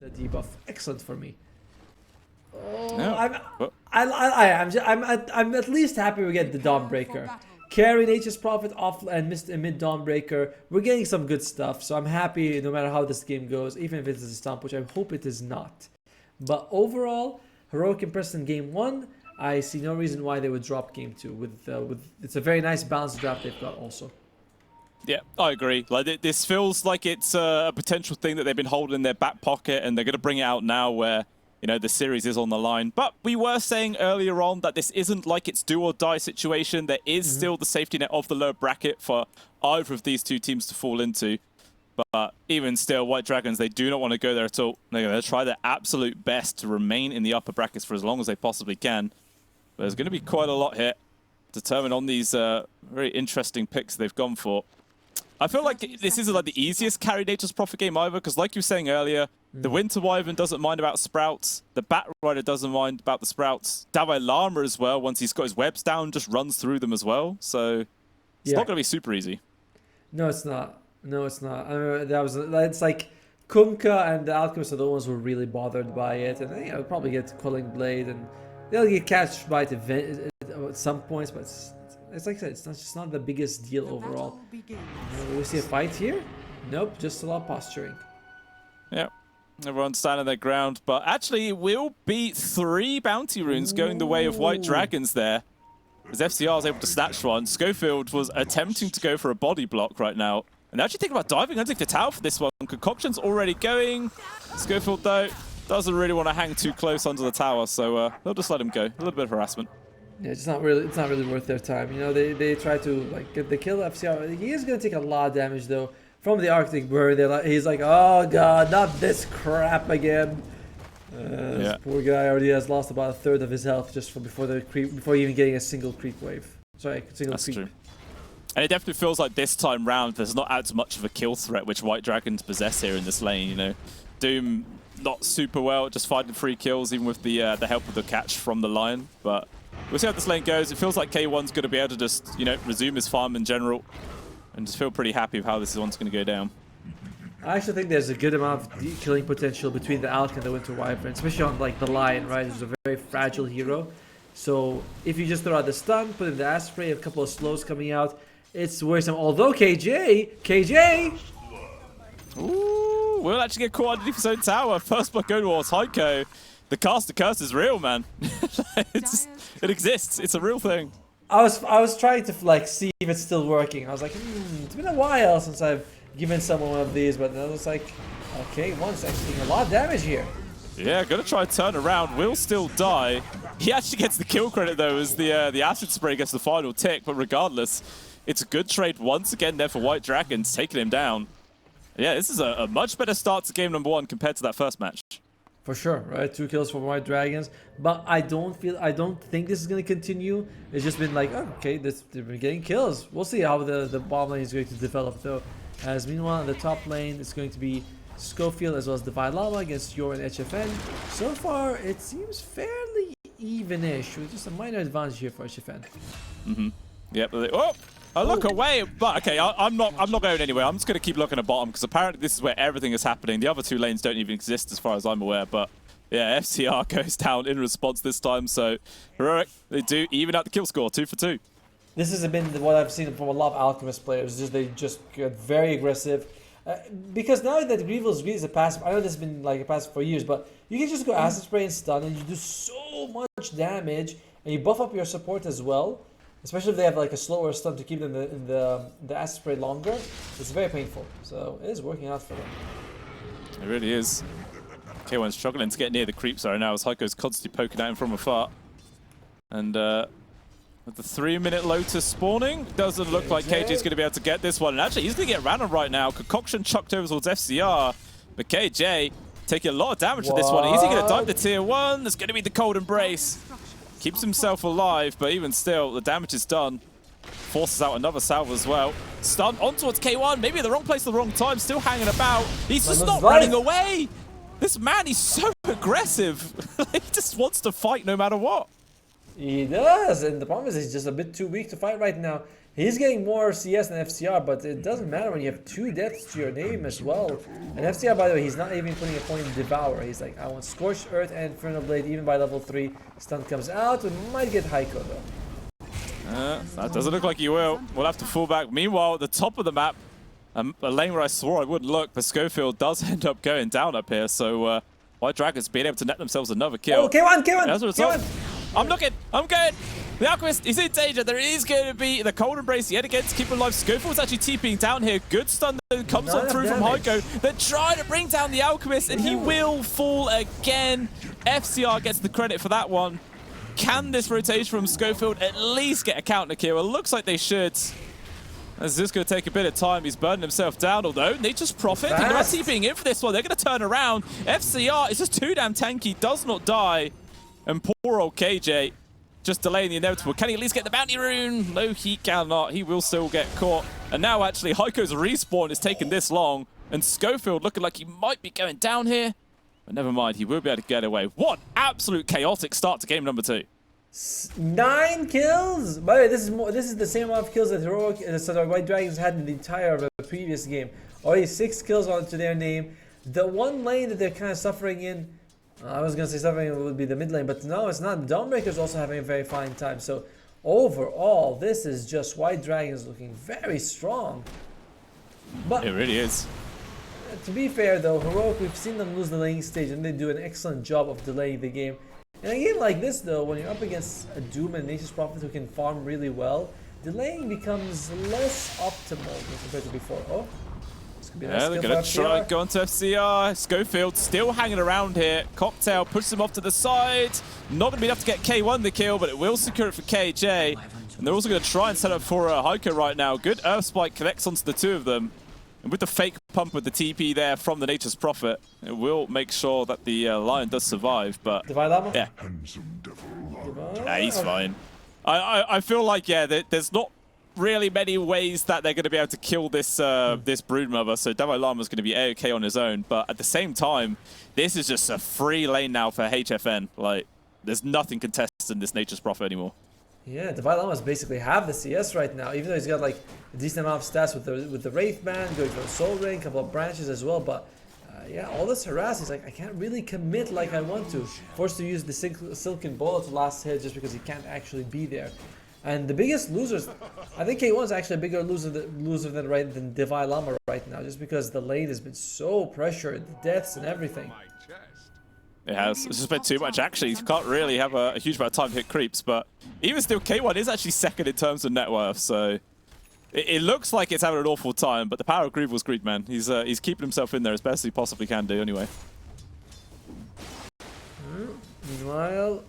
The debuff, excellent for me. Oh, No. I'm at least happy we get the Dawnbreaker. Carry Nature's Prophet off and mid Dawnbreaker. We're getting some good stuff, so I'm happy no matter how this game goes, even if it is a stomp, which I hope it is not. But overall, Heroic impressed in game 1. I see no reason why they would drop game 2. With it's a very nice balanced draft they've got also. Yeah, I agree. Like this feels like it's a potential thing that they've been holding in their back pocket, and they're going to bring it out now where, you know, the series is on the line. But we were saying earlier on that this isn't like it's do or die situation. There is still the safety net of the lower bracket for either of these two teams to fall into. But even still, White Dragons, they do not want to go there at all. They're going to try their absolute best to remain in the upper brackets for as long as they possibly can. But there's going to be quite a lot here determined on these very interesting picks they've gone for. I feel like this isn't like the easiest carry Nature's Prophet game either, because like you were saying earlier, the Winter Wyvern doesn't mind about Sprouts, the Bat Rider doesn't mind about the Sprouts, Dalai Lama as well, once he's got his webs down, just runs through them as well, so it's not going to be super easy. No, it's not. No, it's not. I mean, it's like Kunkka and the Alchemist are the ones who are really bothered by it, and they'll probably get Quelling Blade, and they'll get catched by it at some points, but it's like I said, it's just not the biggest deal overall. Will we see a fight here? Nope, just a lot of posturing. Yeah, everyone's standing their ground, but actually it will be 3 bounty runes going the way of White Dragons there. As FCR was able to snatch one, Schofield was attempting to go for a body block right now. And they're actually thinking about diving underneath the tower for this one. Concoction's already going. Schofield, though, doesn't really want to hang too close under the tower, so they'll just let him go. A little bit of harassment. Yeah, it's not really worth their time. You know, they try to like get the kill FCR. He is gonna take a lot of damage though from the Arctic Burn. He's like, oh god, not this crap again. This poor guy already has lost about 1/3 of his health just from before even getting a single creep wave. Sorry, single That's creep. true. And it definitely feels like this time round there's not as much of a kill threat which White Dragons possess here in this lane. You know, Doom not super well, just finding 3 kills even with the help of the catch from the Lion, but. We'll see how this lane goes. It feels like K1's going to be able to just, you know, resume his farm in general and just feel pretty happy with how this one's going to go down. I actually think there's a good amount of killing potential between the Alk and the Winter Wyvern, especially on like the Lion, right? Who's a very fragile hero. So if you just throw out the stun, put in the Acid Spray, a couple of slows coming out, it's worrisome. Although KJ! Ooh, we'll actually get caught underneath his own tower. First blood going towards Heiko. The caster curse is real, man. It exists. It's a real thing. I was trying to like see if it's still working. I was like, it's been a while since I've given someone one of these, but I was like, okay, one's actually doing a lot of damage here. Yeah, gonna try to turn around. Will still die. He actually gets the kill credit though, as the Acid Spray gets the final tick. But regardless, it's a good trade once again there for White Dragons, taking him down. Yeah, this is a much better start to game number 1 compared to that first match. For sure, right? 2 kills for White Dragons, but I don't think this is going to continue. It's just been like, oh, okay, they've been getting kills. We'll see how the bottom lane is going to develop though. As meanwhile, on the top lane, it's going to be Schofield as well as Divine Llama against Yor and HFN. So far, it seems fairly even-ish, with just a minor advantage here for HFN. Yep. Oh! I look away, but okay, I'm not going anywhere. I'm just going to keep looking at bottom because apparently this is where everything is happening. The other 2 lanes don't even exist as far as I'm aware, but yeah, FCR goes down in response this time, so Heroic, they do even out the kill score, 2 for 2. This has been what I've seen from a lot of Alchemist players. They just get very aggressive. Because now that Greevil's is a passive, I know this has been like a passive for years, but you can just go Acid Spray and stun and you do so much damage, and you buff up your support as well. Especially if they have like a slower stun to keep them in the Acid Spray longer. It's very painful. So it is working out for them. It really is. K1's struggling to get near the creeps right now as Heiko's constantly poking at him from afar. And with the 3-minute Lotus spawning, doesn't look like KJ's going to be able to get this one. And actually, he's going to get random right now. Concoction chucked over towards FCR. But KJ taking a lot of damage to this one. Is he going to dive the tier 1? There's going to be the cold embrace. Keeps himself alive, but even still, the damage is done. Forces out another salve as well. Stun on towards K1. Maybe in the wrong place at the wrong time. Still hanging about. He's just not running away. This man, he's so aggressive. He just wants to fight no matter what. He does, and the problem is he's just a bit too weak to fight right now. He's getting more CS than FCR, but it doesn't matter when you have 2 deaths to your name as well. And FCR, by the way, he's not even putting a point in Devour. He's like, I want Scorched Earth and Infernal Blade even by level 3. Stun comes out, we might get Heiko though. That doesn't look like he will. We'll have to fall back. Meanwhile, at the top of the map, a lane where I swore I wouldn't look, but Schofield does end up going down up here, so White Dragons being able to net themselves another kill. Oh, K1! That's what it's on. I'm looking. I'm going. The Alchemist is in danger. There is going to be the Cold Embrace yet again to keep him alive. Schofield's actually TPing down here. Good stun that comes on through from Heiko. They're trying to bring down the Alchemist, and he will fall again. FCR gets the credit for that one. Can this rotation from Schofield at least get a counter kill? It looks like they should. As this is going to take a bit of time. He's burning himself down, although Nature's Prophet, they're not TPing in for this one. They're going to turn around. FCR is just too damn tanky, does not die. And poor old KJ just delaying the inevitable. Can he at least get the bounty rune? No, he cannot. He will still get caught. And now actually Heiko's respawn is taking this long. And Schofield looking like he might be going down here. But never mind, he will be able to get away. What absolute chaotic start to game number 2. 9 kills? By the way, this is the same amount of kills that White Dragons had in the entire previous game. Already 6 kills onto their name. The one lane that they're kind of suffering in, I was going to say suffering would be the mid lane, but no, it's not. Dawnbreaker's also having a very fine time. So overall, this is just White Dragons looking very strong. But it really is. To be fair though, Heroic, we've seen them lose the laning stage and they do an excellent job of delaying the game. In a game like this though, when you're up against a Doom and Nature's Prophet who can farm really well, delaying becomes less optimal compared to before. Oh, this could be yeah, they're going to try go onto FCR. Schofield still hanging around here. Cocktail pushes him off to the side. Not going to be enough to get K1 the kill, but it will secure it for KJ. And they're also going to try and set up for Heiko right now. Good Earth Spike connects onto the 2 of them. And with the fake pump with the TP there from the Nature's Prophet, it will make sure that the Lion does survive, but yeah. Yeah, he's fine. I feel like, yeah, there's not really many ways that they're going to be able to kill this this Broodmother, so Devo Llama's going to be A-OK on his own, but at the same time, this is just a free lane now for HFN. Like, there's nothing contesting this Nature's Prophet anymore. Yeah, Divine Llamas basically have the CS right now, even though he's got like a decent amount of stats with the Wraith Band, going for a Soul Ring, a couple of branches as well, but yeah, all this harass, he's like, I can't really commit like I want to. Forced to use the Silken Bullet to last hit just because he can't actually be there. And the biggest losers, I think K1 is actually a bigger loser than Divine Llama right now, just because the lane has been so pressured, the deaths and everything. It has. It's just been too much, actually. You can't really have a huge amount of time to hit creeps, but even still, K1 is actually second in terms of net worth, so it looks like it's having an awful time, but the power of Greed was Greed, man. He's keeping himself in there as best he possibly can do, anyway. Meanwhile,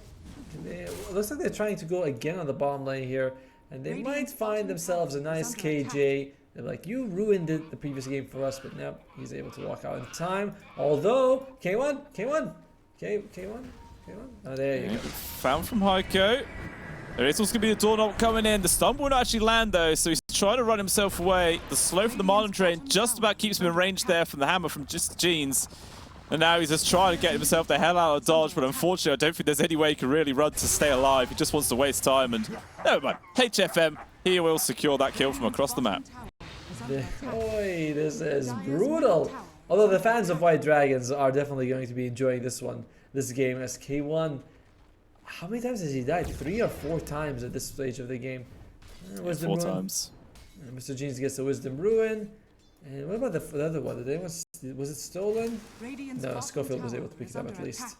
it looks like they're trying to go again on the bottom lane here, and they might find themselves a nice KJ. They're like, you ruined it the previous game for us, but now he's able to walk out in time. Although, K1. Oh, there you go. Found from Heiko. There is also going to be a door knock coming in. The stun won't actually land though, so he's trying to run himself away. The slow from the Marlin Train just about keeps him in range there from the hammer from just Jeans. And now he's just trying to get himself the hell out of dodge, but unfortunately I don't think there's any way he can really run to stay alive. He just wants to waste time, and never mind. HFM, he will secure that kill from across the map. Boy, this is brutal. Although the fans of White Dragons are definitely going to be enjoying this game, as K1, how many times has he died? 3 or 4 times at this stage of the game. Yeah, 4 times. Mr. Jeans gets the Wisdom Ruin. And what about the other one? Was it stolen? No, Schofield was able to pick it up at least.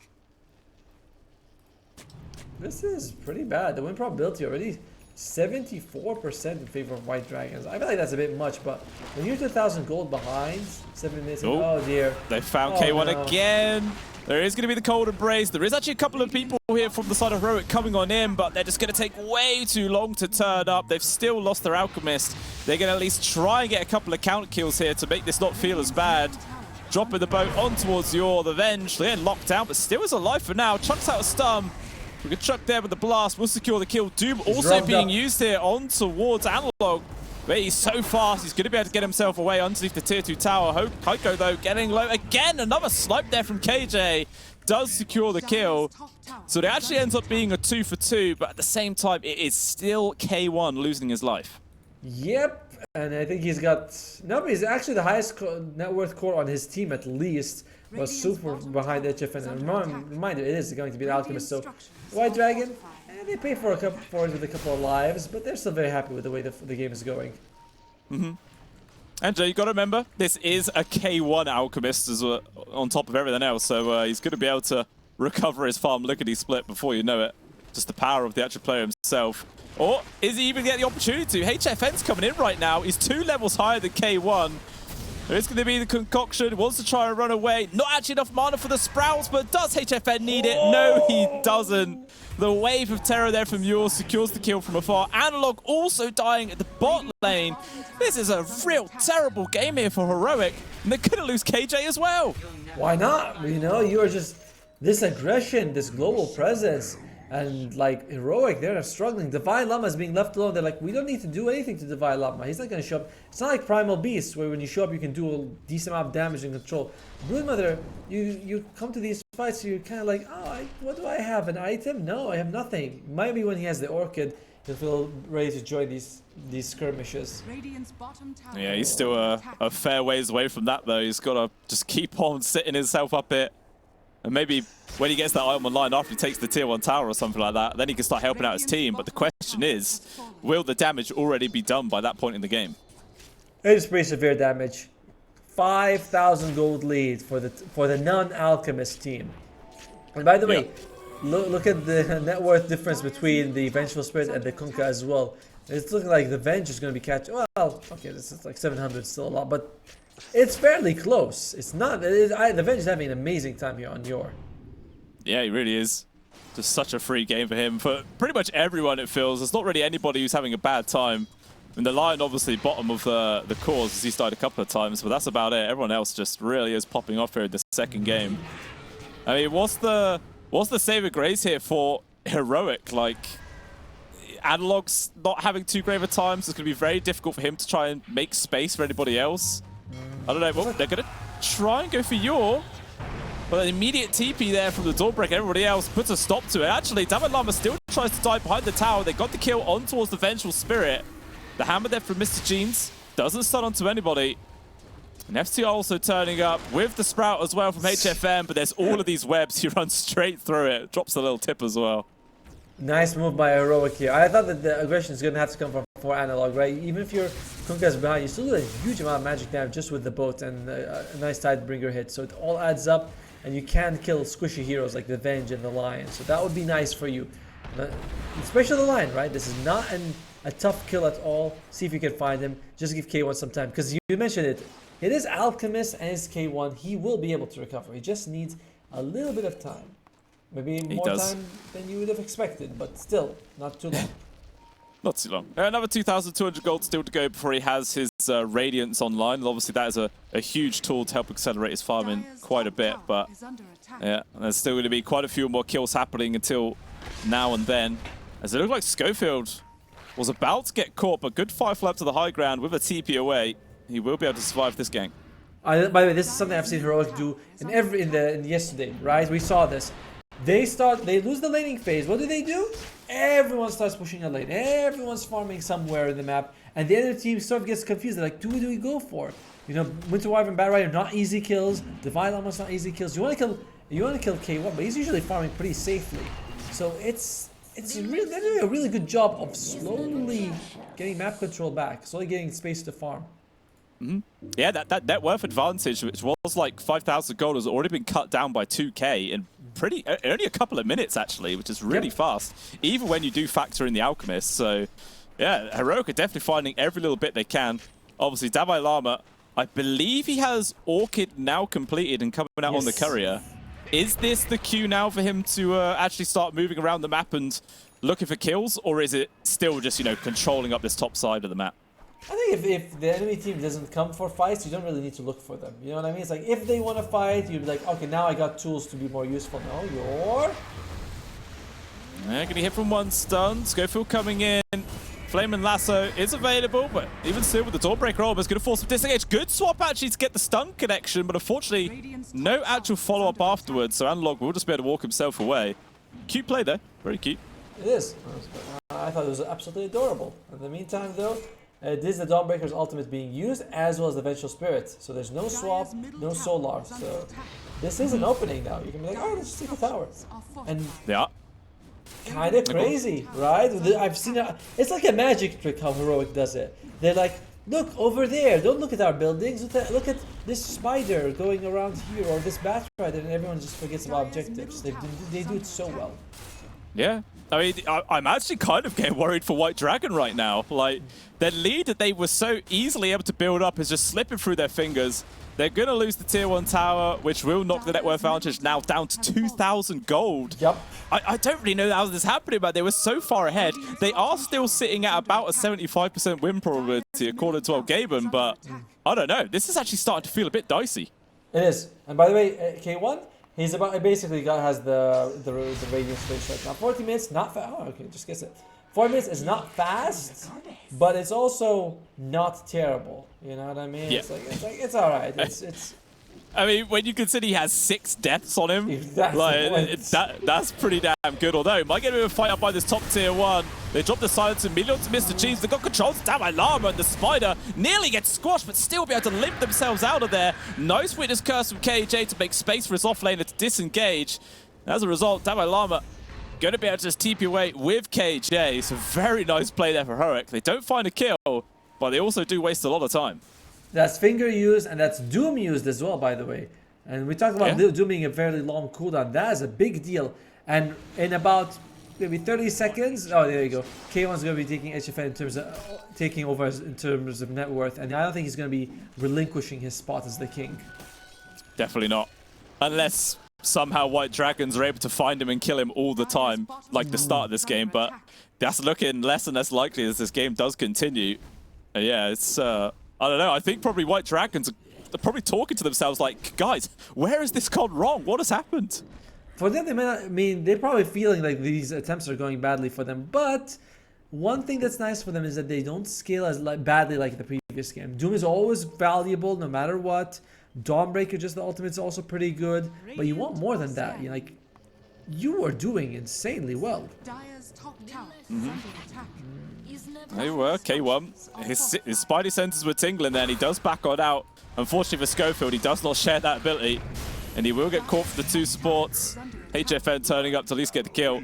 This is pretty bad. The win probability already 74% in favor of White Dragons. I feel like that's a bit much, but when you're 2,000 gold behind, 7 minutes, oh dear. They found K1 again. There is going to be the Cold Embrace. There is actually a couple of people here from the side of Heroic coming on in, but they're just going to take way too long to turn up. They've still lost their Alchemist. They're going to at least try and get a couple of count kills here to make this not feel as bad. Dropping the boat on towards Yor. The Venge, they're locked down, but still is alive for now. Chucks out a stun. We can chuck there with the blast. We'll secure the kill. Doom also being used here on towards Analog. But he's so fast, he's going to be able to get himself away underneath the tier 2 tower. Heiko, though, getting low again. Another snipe there from KJ. does secure the kill. So it actually ends up being a 2 for 2, but at the same time, it is still K1 losing his life. Yep, and I think he's got... No, but he's actually the highest net worth core on his team at least. Was super behind HFN. And reminder, it is going to be the Alchemist. So White Dragon, they pay for it with a couple of lives, but they're still very happy with the way the game is going. And you got to remember, this is a K1 Alchemist as on top of everything else, so he's going to be able to recover his farm lickety-split before you know it. Just the power of the actual player himself. Or is he even getting the opportunity to? HFN's coming in right now. He's 2 levels higher than K1. It's going to be the concoction. Wants to try and run away. Not actually enough mana for the Sprouts, but does HFN need it? No, he doesn't. The wave of terror there from Yule secures the kill from afar. Analog also dying at the bot lane. This is a real terrible game here for Heroic. And they're going to lose KJ as well. Why not? You know, you are just... This aggression, this global presence, and like Heroic, they're struggling. Divine Llama is being left alone. They're like, we don't need to do anything to Divine Llama. He's not going to show up. It's not like Primal Beast, where when you show up, you can do a decent amount of damage and control. Broodmother, you come to these fights, you're kind of like, oh, what do I have? An item? No, I have nothing. Maybe when he has the Orchid, he'll feel ready to join these skirmishes. Yeah, he's still a fair ways away from that, though. He's got to just keep on sitting himself up here. And maybe when he gets that item online after he takes the tier 1 tower or something like that, then he can start helping out his team. But the question is, will the damage already be done by that point in the game? It is pretty severe damage. 5,000 gold lead for the non-Alchemist team. And by the way, look at the net worth difference between the Vengeful Spirit and the Kunkka as well. It's looking like the Venge is going to be catching... Well, okay, this is like 700, still a lot, but... It's fairly close. It's not. The Venge is having an amazing time here on Yor. Yeah, he really is. Just such a free game for him. For pretty much everyone, it feels. There's not really anybody who's having a bad time. And the Lion, obviously, bottom of the cause as he's died a couple of times, but that's about it. Everyone else just really is popping off here in the second game. I mean, what's the saving grace here for Heroic? Like, Analog's not having too great of a time, so it's going to be very difficult for him to try and make space for anybody else. I don't know. Well, they're going to try and go for Yor. But an immediate TP there from the Dawnbreaker. Everybody else puts a stop to it. Actually, Divine Llama still tries to dive behind the tower. They got the kill on towards the Vengeful Spirit. The hammer there from Mr. Jeans doesn't stun onto anybody. And FTR also turning up with the Sprout as well from HFM. But there's all of these webs. He runs straight through it. Drops a little tip as well. Nice move by Heroic here. I thought that the aggression is going to have to come from Analog, right? Even if your Kunkka's behind, you still do a huge amount of magic damage just with the boat and a nice Tidebringer hit. So it all adds up, and you can kill squishy heroes like the Venge and the Lion. So that would be nice for you. Especially the Lion, right? This is not a tough kill at all. See if you can find him. Just give K1 some time. Because you mentioned it. It is Alchemist and it's K1. He will be able to recover. He just needs a little bit of time. Maybe more time than you would have expected, but still, not too long. Not too long. Another 2,200 gold still to go before he has his Radiance online. And obviously, that is a huge tool to help accelerate his farming quite a bit. But yeah, there's still going to be quite a few more kills happening until now and then. As it looked like Schofield was about to get caught, but good fight flap to the high ground with a TP away. He will be able to survive this gang. By the way, this is something I've seen Heroic do in yesterday, right? We saw this. They lose the laning phase. What do? Everyone starts pushing a lane. Everyone's farming somewhere in the map. And the other team sort of gets confused. They're like, who do we go for? You know, Winter Wyvern, Bat Rider, not easy kills. Divine almost not easy kills. You want to kill K1, but he's usually farming pretty safely. So they're doing a really good job of slowly getting map control back. Slowly getting space to farm. Yeah, that net worth advantage, which was like 5,000 gold, has already been cut down by 2k in only a couple of minutes, actually, which is really fast, even when you do factor in the Alchemist. So, yeah, Heroic are definitely finding every little bit they can. Obviously, Davai Lama, I believe he has Orchid now completed and coming out on the Courier. Is this the cue now for him to actually start moving around the map and looking for kills, or is it still just, you know, controlling up this top side of the map? I think if the enemy team doesn't come for fights, you don't really need to look for them. You know what I mean? It's like, if they want to fight, you'd be like, okay, now I got tools to be more useful. No, you're... Going to hit from one stun. Schofield coming in. Flame and Lasso is available, but even still with the Dawnbreaker Orb, it's going to force some disengage. Good swap actually to get the stun connection, but unfortunately, no actual follow-up afterwards, so Analog will just be able to walk himself away. Cute play though, very cute. It is. I thought it was absolutely adorable. In the meantime, though, this is the Dawnbreaker's ultimate being used, as well as the Vengeful Spirit. So there's no swap, no Solar. So this is an opening now. You can be like, oh, let's just take the tower. And yeah. Kind of crazy, right? I've seen it. It's like a magic trick how Heroic does it. They're like, look over there. Don't look at our buildings. Look at this spider going around here, or this bat rider, and everyone just forgets about objectives. They do it so well. Yeah. I mean, I'm actually kind of getting worried for White Dragon right now. Like, their lead that they were so easily able to build up is just slipping through their fingers. They're going to lose the tier 1 tower, which will knock the net worth advantage now down to 2,000 gold. Yep. I don't really know how this is happening, but they were so far ahead. They are still sitting at about a 75% win probability, according to Gaben, but I don't know. This is actually starting to feel a bit dicey. It is. And by the way, K1, he's basically has the radiant switch right now. 40 minutes, not fast. Oh, okay, just guess it. 40 minutes is not fast, but it's also not terrible. You know what I mean? Yeah. It's all right. It's. I mean, when you consider he has 6 deaths on him, that's that's pretty damn good. Although, might get a bit of a fight up by this top tier 1. They drop the silence immediately to Mr. Cheese. They got control to Damai Llama, and the Spider nearly gets squashed, but still be able to limp themselves out of there. Nice Witness Curse from KJ to make space for his offlaner to disengage. As a result, Damai Llama going to be able to just TP away with KJ. So very nice play there for Heroic. They don't find a kill, but they also do waste a lot of time. That's Finger used, and that's Doom used as well, by the way. And we talked about Doom being a fairly long cooldown. That is a big deal. And in about maybe 30 seconds, oh, there you go. K1's going to be taking HFN in terms of taking over in terms of net worth, and I don't think he's going to be relinquishing his spot as the king. Definitely not, unless somehow White Dragons are able to find him and kill him all the time, like the start of this game. But that's looking less and less likely as this game does continue. Yeah, it's I don't know. I think probably White Dragons are probably talking to themselves like, guys, where has this gone wrong? What has happened? For them, they may not, I mean, they're probably feeling like these attempts are going badly for them. But one thing that's nice for them is that they don't scale as badly like the previous game. Doom is always valuable no matter what. Dawnbreaker, just the ultimate, is also pretty good. But you want more than that. You are doing insanely well. There you were, K1. His Spidey senses were tingling there, and he does back on out. Unfortunately for Schofield, he does not share that ability, and he will get caught for the 2 supports. HFN turning up to at least get the kill.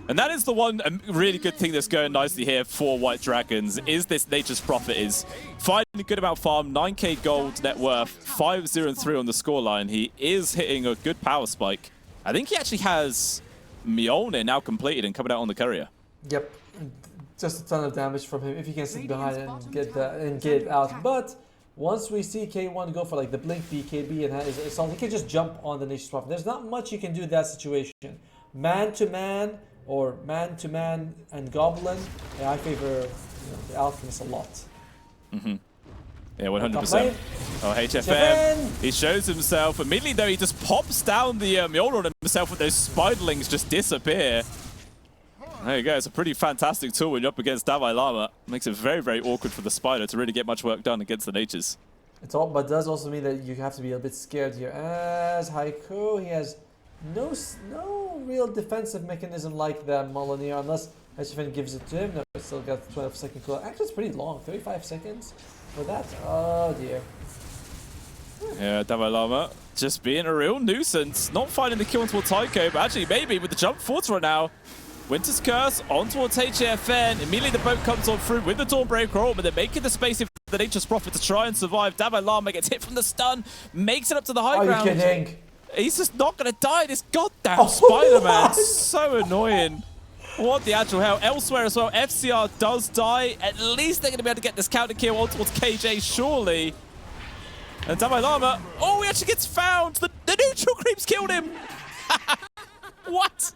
And that is the one really good thing that's going nicely here for White Dragons, is this Nature's Prophet is finding a good amount of farm, 9k gold net worth, 5-0-3 on the scoreline. He is hitting a good power spike. I think he actually has Mjolnir now completed and coming out on the courier. Yep. Just a ton of damage from him if he can sit behind and get it out. But once we see K1 go for like the Blink BKB and his assault, he can just jump on the Nature's Prophet. There's not much you can do in that situation. Man to man or man to man and Goblin, I favor the Alchemist a lot. Yeah, 100%. Oh, HFM, he shows himself. Immediately though, he just pops down the Mjolnir on himself with those Spiderlings just disappear. There you go. It's a pretty fantastic tool when you're up against Damai Llama. Makes it very, very awkward for the Spider to really get much work done against the Natures. But does also mean that you have to be a bit scared here. As Haiku, he has no real defensive mechanism like that Molineer, unless HFN gives it to him. No, it's still got 12-second cooldown. Actually, it's pretty long. 35 seconds for that. Oh, dear. Yeah, Damai Llama just being a real nuisance. Not finding the kill towards Taiko, but actually maybe with the jump forward right now. Winter's Curse on towards HFN. Immediately the boat comes on through with the Dawnbreaker ult, but they're making the space for the Nature's Prophet to try and survive. Damai Llama gets hit from the stun, makes it up to the high ground. Are you kidding? He's just not going to die, this goddamn Spider-Man. So annoying. What the actual hell? Elsewhere as well, FCR does die. At least they're going to be able to get this counter kill on towards KJ, surely. And Damai Llama, oh, he actually gets found. The neutral creeps killed him. What?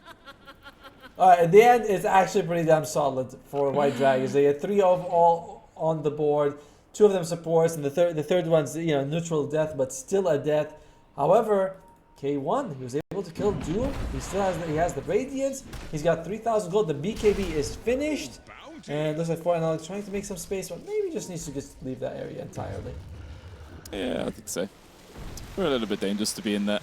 At the end, it's actually pretty damn solid for White Dragons. They had 3 of all on the board. 2 of them supports, and the third one's neutral death, but still a death. However, K1, he was able to kill Doom. He has the Radiance. He's got 3,000 gold. The BKB is finished. And looks like Fortnite trying to make some space, but maybe just needs to just leave that area entirely. Yeah, I think so. We're a little bit dangerous to be in there.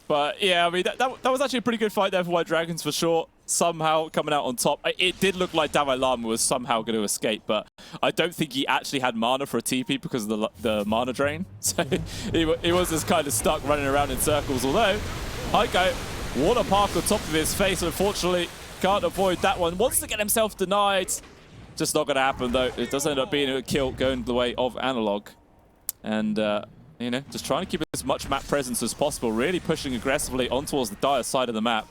But yeah, I mean, that was actually a pretty good fight there for White Dragons for sure. Somehow coming out on top. It did look like Dalai Lama was somehow going to escape, but I don't think he actually had mana for a TP because of the mana drain. So he was just kind of stuck running around in circles. Although, Heiko, water park on top of his face, unfortunately, can't avoid that one. Wants to get himself denied. Just not going to happen, though. It does end up being a kill going the way of Analog. And, you know, just trying to keep as much map presence as possible, really pushing aggressively on towards the dire side of the map.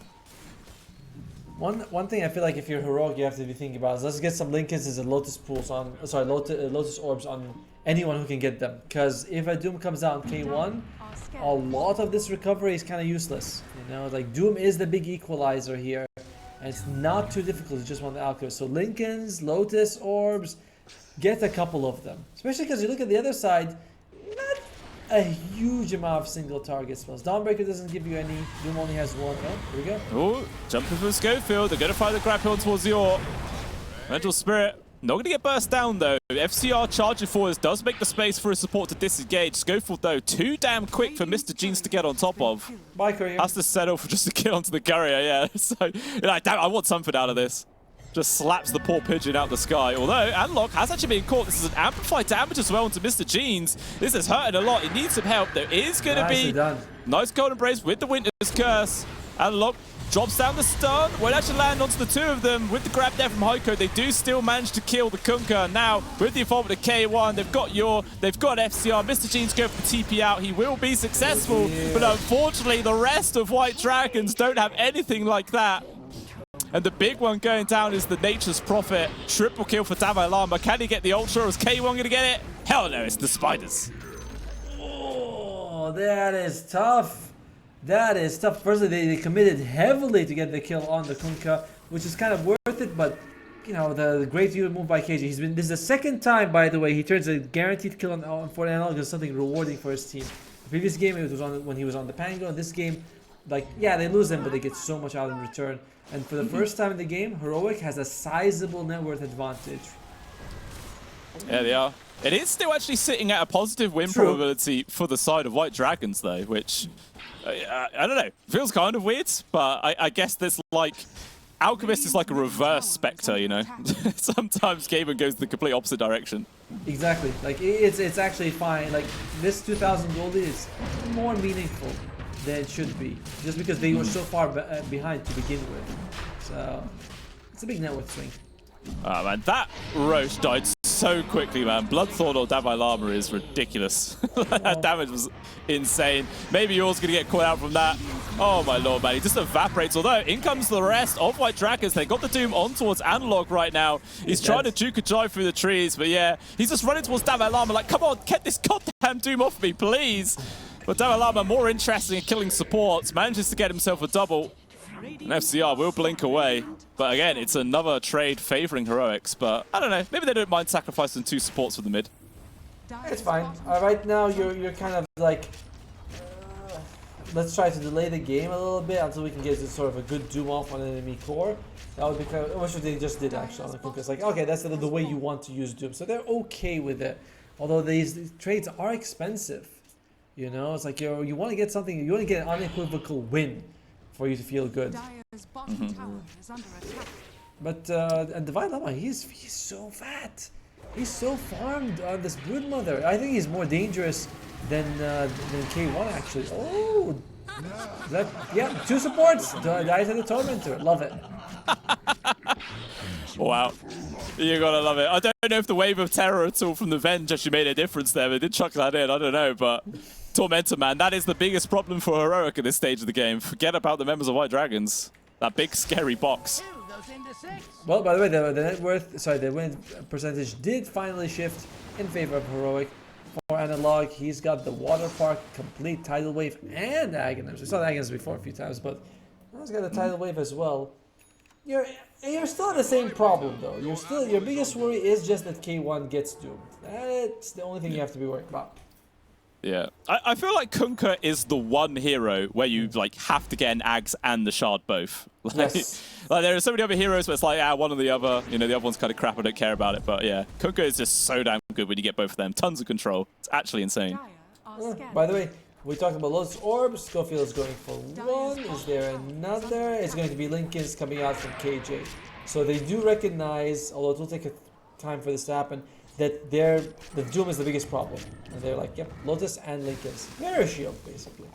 One thing I feel like if you're heroic, you have to be thinking about is let's get some Lincolns and Lotus pools on, sorry, Lotus orbs on anyone who can get them. Because if a Doom comes out on K1, a lot of this recovery is kind of useless. You know, like Doom is the big equalizer here, and it's not too difficult to just want the Alchemist. So Lincolns, Lotus orbs, get a couple of them. Especially because you look at the other side, not a huge amount of single target spells. Dawnbreaker doesn't give you any. Doom only has one. Oh, here we go. Oh, jumping from Schofield. They're going to find the grab hill towards Yor. Mental Spirit. Not going to get burst down, though. FCR charging forwards does make the space for his support to disengage. Schofield, though, too damn quick for Mr. Jeans to get on top of. Bye, Courier. Has to settle for just a kill onto the courier, yeah. So, you're like, damn, I want something out of this. Just slaps the poor pigeon out the sky. Although, Analog has actually been caught. This is an amplified damage as well into Mr. Jeans. This is hurting a lot. He needs some help. There is going to be nice cold embrace with the Winter's Curse. Analog drops down the stun. Won't actually land onto the two of them. With the grab there from Heiko, they do still manage to kill the Kunkka. Now, with the involvement of K1, they've got Yor, they've got FCR. Mr. Jeans go for the TP out. He will be successful. But unfortunately, the rest of White Dragons don't have anything like that. And the big one going down is the Nature's Prophet. Triple kill for Davai Lama. Can he get the Ultra? Is K1 going to get it? Hell no, it's the Spiders. Oh, that is tough. That is tough. Firstly, they committed heavily to get the kill on the Kunkka, which is kind of worth it, but you know, the great unit move by KJ. This is the second time, by the way, he turns a guaranteed kill on for Analog as something rewarding for his team. The previous game, it was when he was on the Pango. This game, like, yeah, they lose him, but they get so much out in return. And for the first time in the game, Heroic has a sizable net worth advantage. Yeah, they are. It is still actually sitting at a positive win probability for the side of White Dragons, though, which, I don't know, feels kind of weird, but I guess there's like, Alchemist is like a reverse Spectre, you know? Sometimes Gaben goes the complete opposite direction. Exactly. Like, it's actually fine. Like, this 2000 gold is more meaningful than it should be, just because they were so far behind to begin with. So it's a big net worth swing. Oh man, that Roche died so quickly, man. Bloodthorn or Davai Lama is ridiculous. That damage was insane. Maybe yours gonna get caught out from that. Oh my lord, man, he just evaporates. Although in comes the rest of White Dragons. They got the Doom on towards Analog right now. He's trying to juke a jive through the trees, but yeah, he's just running towards Davai Lama like, come on, get this goddamn Doom off me, please. But Davai Lama, more interesting in killing supports, manages to get himself a double. And FCR will blink away. But again, it's another trade favoring Heroics. But I don't know, maybe they don't mind sacrificing 2 supports for the mid. It's fine. Right now, you're kind of like, let's try to delay the game a little bit until we can get sort of a good Doom off on enemy core. That would be kind of, which they just did actually on the Kunkka. It's like, okay, that's the way you want to use Doom. So they're okay with it. Although these trades are expensive. You know, it's like you want to get something, you want to get an unequivocal win for you to feel good. But and Divine Lama, he's so fat. He's so farmed on this Broodmother. I think he's more dangerous than K1 actually. Oh, yeah, 2 supports. Dies of the Tormentor. Love it. Wow. You gotta love it. I don't know if the Wave of Terror at all from the Venge actually made a difference there. They did chuck that in, I don't know, but Tormentor, man, that is the biggest problem for Heroic at this stage of the game. Forget about the members of White Dragons. That big scary box. Well, by the way, the net worth, sorry, the win percentage did finally shift in favor of Heroic. For Analog, he's got the Water Park, complete Tidal Wave, and Aghanim's. We saw the Aghanim's before a few times, but he's got the Tidal Wave as well. You're still in the same problem though. Your biggest worry is just that K1 gets doomed. That's the only thing you have to be worried about. Yeah, I feel like Kunkka is the one hero where you like have to get an Ags and the Shard both. Like, Yes. like there are so many other heroes where it's like, one or the other. You know, the other one's kind of crap. I don't care about it. But yeah, Kunkka is just so damn good when you get both of them. Tons of control. It's actually insane. By the way, we talked about Lotus Orbs. Schofield is going for one. Is there another? It's going to be Lincoln's coming out from KJ. So they do recognize, although it will take time for this to happen, that the Doom is the biggest problem. And they're like, yep, Lotus and Lincoln's. Mirror Shield, basically.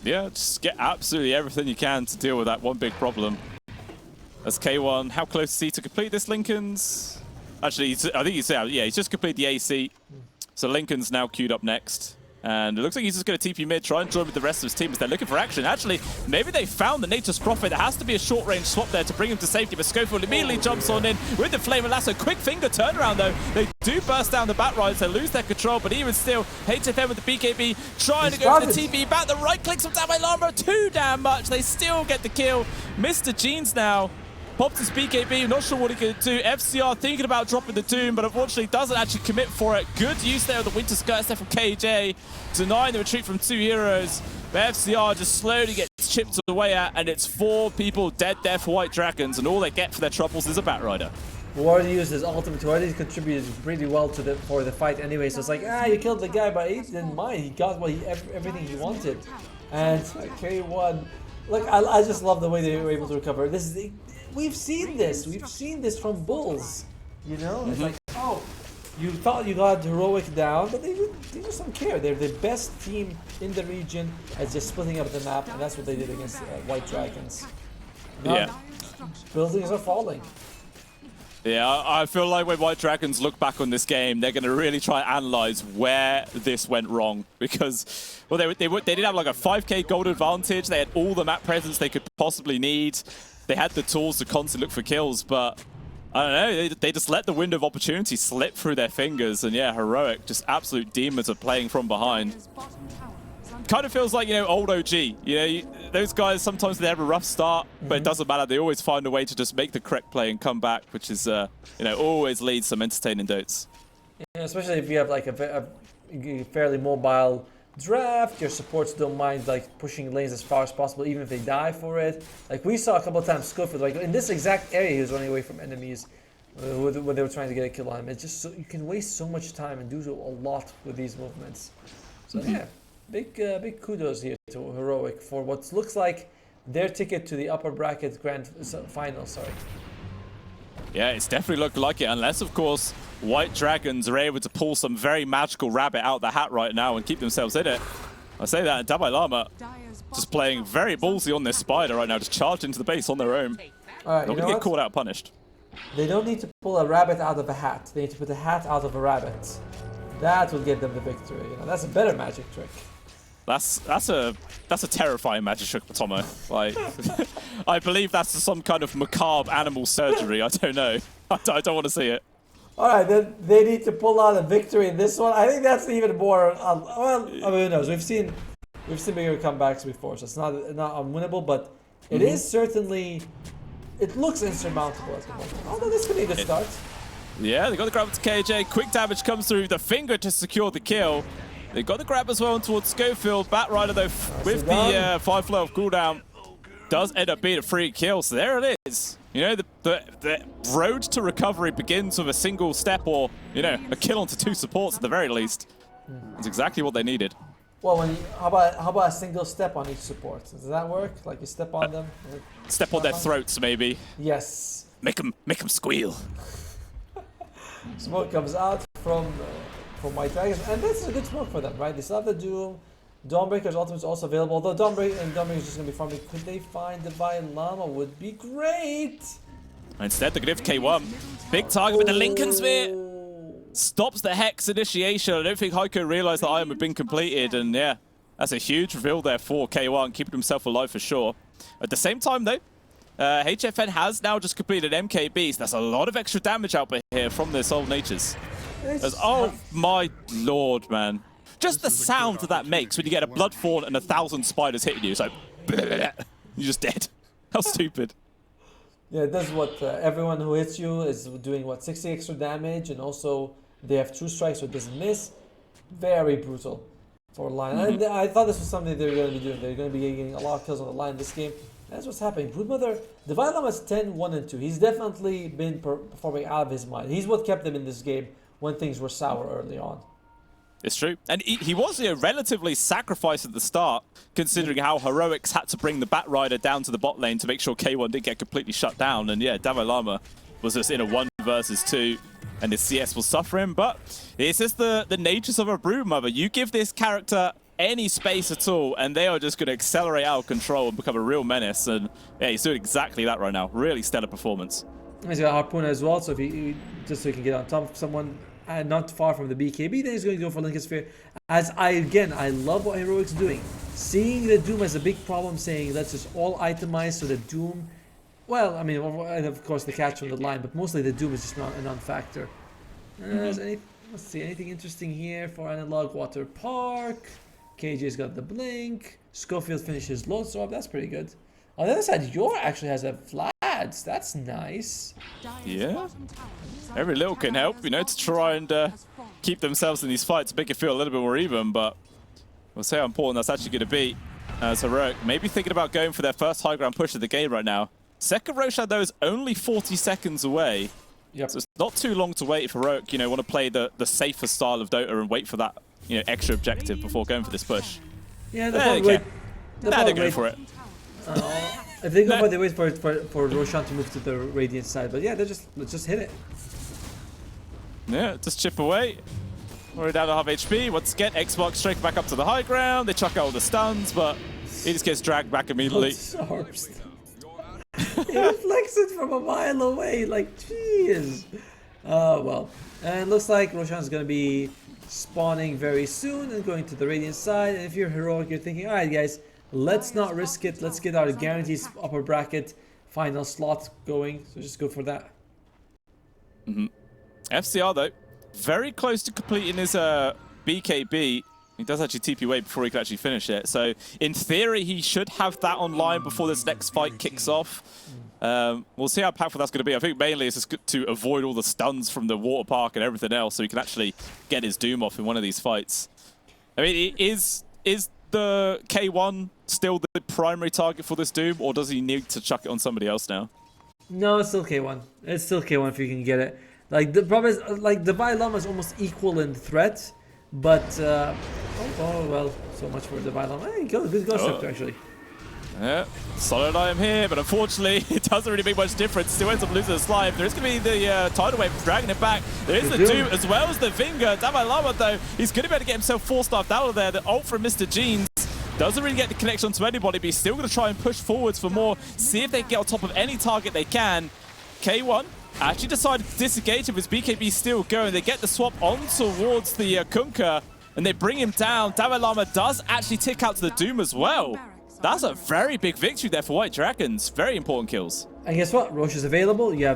Yeah, just get absolutely everything you can to deal with that one big problem. As K1, how close is he to complete this Lincoln's? Actually, I think he's just completed the AC. So Lincoln's now queued up next. And it looks like he's just going to TP mid, try and join with the rest of his team as they're looking for action. Actually, maybe they found the Nature's Prophet. There has to be a short-range swap there to bring him to safety, but Schofield immediately jumps on in with the Flame and Lasso. Quick finger turnaround, though. They do burst down the bat rides, they lose their control, but even still, HFM with the BKB trying to go for the TP back. The right clicks from Damai Llama too damn much. They still get the kill. Mr. Jeans now popped his BKB, not sure what he could do. FCR thinking about dropping the Doom, but unfortunately doesn't actually commit for it. Good use there of the Winter Skirts there from KJ, denying the retreat from two heroes. But FCR just slowly gets chipped away at, and it's 4 people dead there for White Dragons, and all they get for their troubles is a Batrider. Who already used his ultimate, who already contributed pretty well to for the fight anyway. So it's like, you killed the guy, but he didn't mind. He got everything he wanted. And K1, look, I just love the way they were able to recover. We've seen this. We've seen this from Bulls. You know, it's like, you thought you got Heroic down, but they just don't care. They're the best team in the region at just splitting up the map, and that's what they did against White Dragons. Now, buildings are falling. Yeah, I feel like when White Dragons look back on this game, they're going to really try and analyze where this went wrong. Because, well, they did have like a 5k gold advantage. They had all the map presence they could possibly need. They had the tools to constantly look for kills, but I don't know, they just let the window of opportunity slip through their fingers. And yeah, Heroic, just absolute demons of playing from behind. Kind of feels like, you know, old OG. You know, those guys, sometimes they have a rough start, but it doesn't matter. They always find a way to just make the correct play and come back, which is, you know, always leads some entertaining dotes. Yeah, especially if you have like a fairly mobile draft, your supports don't mind like pushing lanes as far as possible, even if they die for it. Like we saw a couple of times Schofield, like in this exact area, he was running away from enemies when they were trying to get a kill on him. It's just you can waste so much time and do a lot with these movements. So yeah, big kudos here to Heroic for what looks like their ticket to the upper bracket grand final. Sorry. Yeah, it's definitely looked like it, unless, of course, White Dragons are able to pull some very magical rabbit out of the hat right now and keep themselves in it. I say that, and Damai Llama just playing very ballsy on this spider right now, just charged into the base on their own. Not going to get caught out, punished. They don't need to pull a rabbit out of a hat. They need to put a hat out of a rabbit. That will get them the victory. You know, that's a better magic trick. That's a terrifying magic trick, Tomo. Like, I believe that's some kind of macabre animal surgery. I don't know. I don't want to see it. All right, then they need to pull out a victory in this one. I think that's even more. Well, I mean, who knows? We've seen bigger comebacks before, so it's not unwinnable, but it is certainly. It looks insurmountable at the moment. Although this could be a good start. Yeah, they got the grab to KJ. Quick damage comes through the finger to secure the kill. They got the grab as well towards Schofield. Batrider, though, with the 5 flow of cooldown, does end up being a free kill. So there it is. You know, the road to recovery begins with a single step or, you know, a kill onto 2 supports at the very least. It's exactly what they needed. Well, how about a single step on each support? Does that work? Like you step on them? Step on their throats, maybe. Yes. Make them squeal. Smoke comes out from White Dragons, and that's a good smoke for them, right? They still have the Doom. Dawnbreaker's ultimate is also available, although Dawnbreaker is just going to be farming. Could they find Divine Llama? Would be great. Instead, they're going to give K1. Big target with the Lincoln Spear. Stops the Hex initiation. I don't think Heiko realized that item had been completed, and yeah, that's a huge reveal there for K1, keeping himself alive for sure. At the same time, though, HFN has now just completed MKB, so that's a lot of extra damage out here from this old Natures. Oh my lord, man. Just the sound that makes when you get a Blood Fawn and 1,000 spiders hitting you. It's like, you're just dead. How stupid. Yeah, that's what everyone who hits you is doing, what, 60 extra damage, and also they have True Strike, so it doesn't miss. Very brutal. for line. And I thought this was something they were going to be doing. They're going to be getting a lot of kills on the line this game. That's what's happening. Broodmother, Divine Llama is 10, 1, and 2. He's definitely been performing out of his mind. He's what kept them in this game when things were sour early on. It's true. And he was relatively sacrificed at the start, considering how Heroics had to bring the Bat Rider down to the bot lane to make sure K1 didn't get completely shut down. And yeah, Divine Llama was just in a 1 versus 2, and his CS was suffering. But it's just the natures of a Broodmother. You give this character any space at all, and they are just going to accelerate out of control and become a real menace. And yeah, he's doing exactly that right now. Really stellar performance. He's got Harpoon as well, so if he just so he can get on top of someone not far from the BKB, then he's going to go for Lincoln Sphere. As I love what Heroic's doing. Seeing the Doom as a big problem, saying let's just all itemize so the Doom, well, I mean, and of course the catch from the line, but mostly the Doom is just not a non-factor. Let's see, anything interesting here for Analog Water Park? KJ's got the blink. Schofield finishes Lodestorm. That's pretty good. On the other side, Yor actually has a Vlads. That's nice. Yeah. Every little can help, you know, to try and keep themselves in these fights, make it feel a little bit more even. But we'll see how important that's actually going to be. As Heroic maybe thinking about going for their first high ground push of the game right now. Second Roshan, though, is only 40 seconds away. Yep. So it's not too long to wait if Heroic, you know, want to play the safer style of Dota and wait for that, you know, extra objective before going for this push. Yeah, they're going for it. If they go for it, they wait for Roshan to move to the Radiant side. But yeah, let's just hit it. Yeah, just chip away. We're down to half HP. Once again, Xbox straight back up to the high ground. They chuck out all the stuns, but he just gets dragged back immediately. He reflects it from a mile away, like, jeez. Well. And looks like Roshan's going to be spawning very soon and going to the Radiant side. And if you're Heroic, you're thinking, alright guys, let's not risk it. Let's get our guaranteed upper bracket final slot going. So just go for that. FCR, though, very close to completing his BKB. He does actually TP away before he can actually finish it. So in theory, he should have that online before this next fight kicks off. We'll see how impactful that's going to be. I think mainly it's just good to avoid all the stuns from the water park and everything else so he can actually get his Doom off in one of these fights. I mean, is the K1 still the primary target for this Doom, or does he need to chuck it on somebody else now? No, it's still K1. It's still K1 if you can get it. Like, the problem is, like, Divine Llama is almost equal in threat, but, oh well, so much for Divine Llama. Hey, good Ghost Scepter, actually. Yeah, solid item here, but unfortunately, it doesn't really make much difference. Still ends up losing his life. There is going to be the Tidal Wave dragging it back. There is the Doom as well as the Vinger. Divine Llama, though, he's going to be able to get himself 4-staffed out of there. The ult from Mr. Jeans doesn't really get the connection to anybody, but he's still going to try and push forwards for more. See if they can get on top of any target they can. K1 actually decided to disengage with his BKB still going. They get the swap on towards the Kunkka, and they bring him down. Divine Llama does actually tick out to the Doom as well. That's a very big victory there for White Dragons. Very important kills. And guess what? Roche is available. You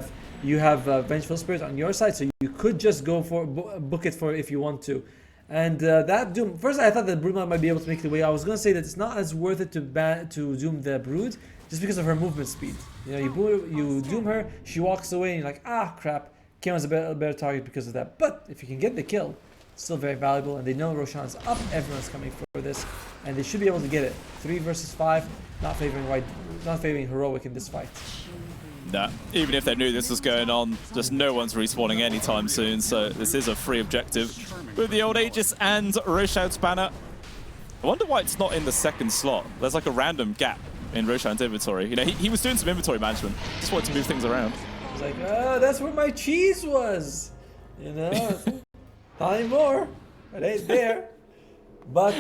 have Vengeful Spirit on your side, so you could just go for book it for if you want to. And that Doom. First, I thought that Broodmother might be able to make the way. I was gonna say that it's not as worth it to Doom the Brood just because of her movement speed. You know, you Doom her, she walks away, and you're like, ah, crap. K1's a better target because of that. But if you can get the kill, it's still very valuable. And they know Roshan's up. Everyone's coming for this, and they should be able to get it. 3 versus 5, not favoring Heroic in this fight. Nah, even if they knew this was going on, just no one's respawning anytime soon, so this is a free objective. With the old Aegis and Roshan's banner. I wonder why it's not in the second slot. There's like a random gap in Roshan's inventory. You know, he was doing some inventory management. Just wanted to move things around. It's like, oh, that's where my cheese was. You know, not anymore. It ain't there. But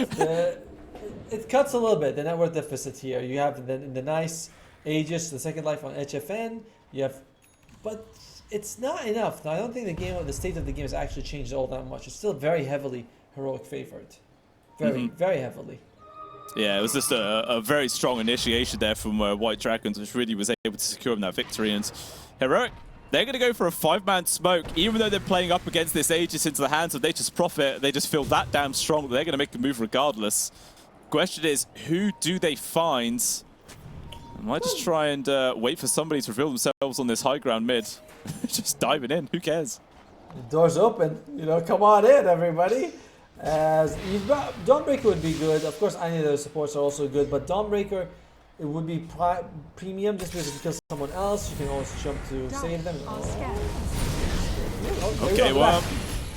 it cuts a little bit, the net worth deficit here. You have the nice Aegis, the second life on HFN. You have, but it's not enough. Now, I don't think the state of the game has actually changed all that much. It's still very heavily Heroic favored. Very heavily. Yeah, it was just a very strong initiation there from White Dragons, which really was able to secure them that victory. And Heroic, they're going to go for a 5-man smoke, even though they're playing up against this Aegis into the hands of Nature's Prophet. They just feel that damn strong that they're going to make the move regardless. Question is, who do they find? I might just try and wait for somebody to reveal themselves on this high ground mid. Just diving in, who cares? The door's open, you know, come on in, everybody. As you've got Dawnbreaker would be good. Of course, any of those supports are also good, but Dawnbreaker it would be premium just because if you kill someone else, you can always jump to save them. Okay, well,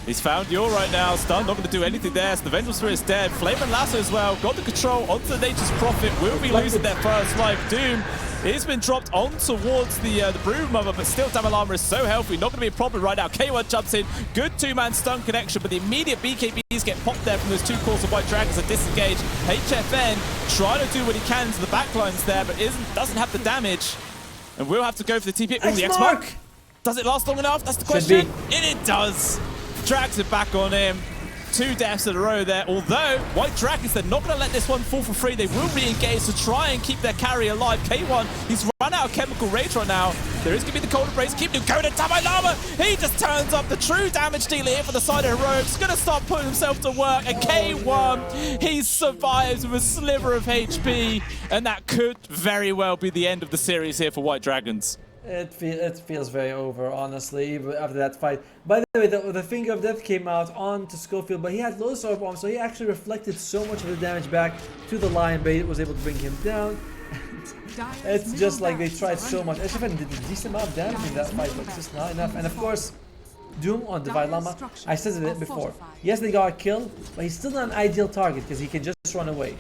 he's found Yor right now. Stun, not going to do anything there. So the Vengeful Spirit is dead. Flame and Lasso as well. Got the control onto the Nature's Prophet. Will be losing their first life. Doom he's been dropped on towards the Brood Mother, but still Damage Armor is so healthy. Not going to be a problem right now. K1 jumps in. Good two-man stun connection, but the immediate BKBs get popped there from those two cores of White Dragons are disengaged. HFN trying to do what he can to the backlines there, but doesn't have the damage. And we'll have to go for the TP. Oh, the X-Mark! Does it last long enough? That's the question. And it does. Drags it back on him. 2 deaths in a row there. Although, White Dragons, they're not going to let this one fall for free. They will re-engage to try and keep their carry alive. K1, he's run out of Chemical Rage right now. There is going to be the Cold Embrace. Keep him going to Damage Armor. He just turns up the true damage dealer here for the side of Heroics. Going to start putting himself to work. And K1, he survives with a sliver of HP. And that could very well be the end of the series here for White Dragons. It feels very over, honestly, after that fight. By the way, the Finger of Death came out onto Schofield, but he had low sword bomb, so he actually reflected so much of the damage back to the Lion, but it was able to bring him down. It's just like they tried so much. SFN did a decent amount of damage in that fight, but it's just not enough. And of course, Doom on Divine Llama, I said it before. Yes, they got a kill, but he's still not an ideal target because he can just run away.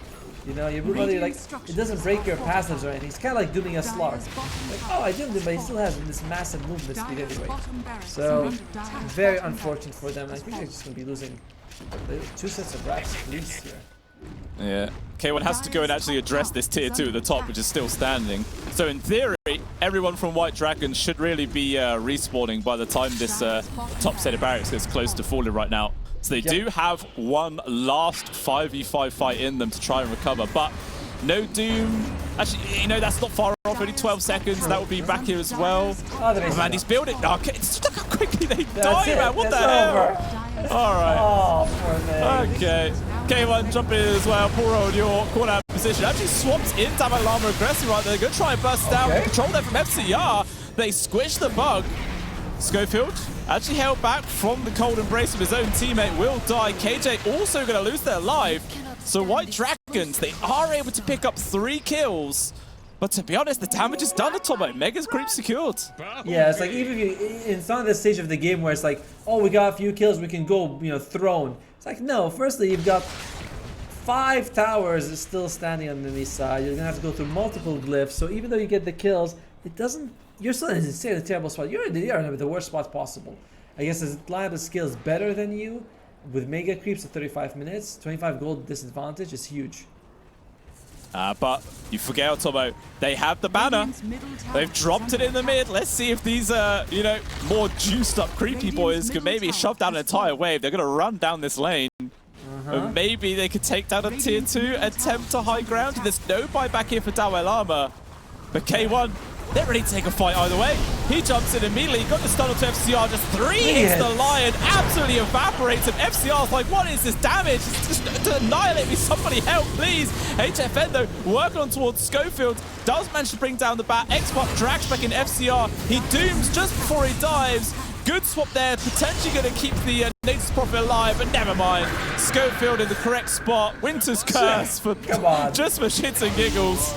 You know, you really like it doesn't break your passives or anything. It's kind of like dooming a Slark. Like, oh, I doomed him, but he still has this massive movement speed anyway. So very unfortunate for them. I think they're just gonna be losing 2 sets of racks at least here. Yeah. K1 has to go and actually address this tier 2 at the top, which is still standing. So in theory, everyone from White Dragons should really be respawning by the time this top set of barracks gets close to falling right now. So they do have one last 5v5 fight in them to try and recover, but no Doom. Actually, you know, that's not far off, only 12 seconds. That will be back here as well. Oh, man, he's building. Okay, look how quickly they die, man. What the hell? All right. Oh, poor man. Okay. K1 jumping in as well. Poor old York, caught out of position. Actually swaps in Damage Llama aggressive right there. They're going to try and burst down. Control there from FCR. They squish the bug. Schofield actually held back from the cold embrace of his own teammate, will die. KJ also going to lose their life. So White Dragons, they are able to pick up 3 kills. But to be honest, the damage is done at top. Mega's creep secured. Yeah, it's like even if it's not the stage of the game where it's like, oh, we got a few kills, we can go, you know, throne. It's like, no, firstly, you've got 5 towers still standing on the east side. You're going to have to go through multiple glyphs. So even though you get the kills, it doesn't... You're still in a terrible spot. You're in the worst spot possible. I guess his lineup skill is better than you. With mega creeps at 35 minutes, 25 gold disadvantage is huge. But you forget, Otomo, they have the banner. They've dropped it in the mid. Let's see if these, you know, more juiced up creepy boys can maybe shove down an entire wave. They're going to run down this lane. And maybe they could take down a tier 2 attempt to high ground. There's no buyback here for Dawei Lama. But K1, they're ready to take a fight either way. He jumps in immediately, got the stun to FCR, just 3 hits the Lion, absolutely evaporates him. FCR's like, what is this damage? It's just to annihilate me, somebody help, please. HFN though, working on towards Schofield, does manage to bring down the bat. X-Bot drags back in FCR, he dooms just before he dives. Good swap there, potentially going to keep the Nature's Prophet alive, but never mind. Schofield in the correct spot. Winter's Curse for just for shits and giggles.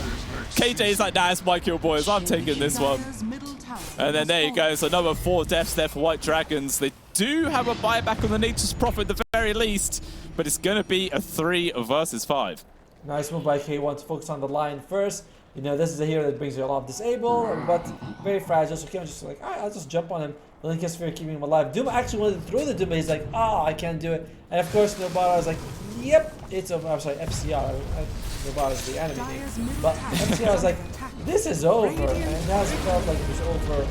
KJ's like, nah, it's my kill, boys. I'm taking this one. And then there you go. So another 4 deaths there for White Dragons. They do have a buyback on the Nature's Prophet at the very least, but it's going to be a 3 versus 5. Nice move by K1 to focus on the Lion first. You know, this is a hero that brings you a lot of disable, but very fragile. So K1 just like, all right, I'll just jump on him. Link is for keeping him alive. Doom actually wanted to throw the Doom, but he's like, oh, I can't do it. And of course, Nobara was like, yep, it's over. I'm sorry, FCR. Nobara is the enemy name. But FCR was like, this is over. And now it felt like it was over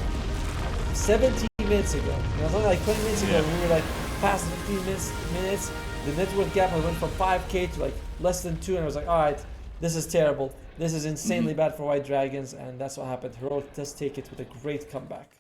17 minutes ago. It was only like 20 minutes ago. We were like past 15 minutes. The network gap went from 5k to like less than 2. And I was like, all right, this is terrible. This is insanely bad for White Dragons. And that's what happened. Heroic does take it with a great comeback.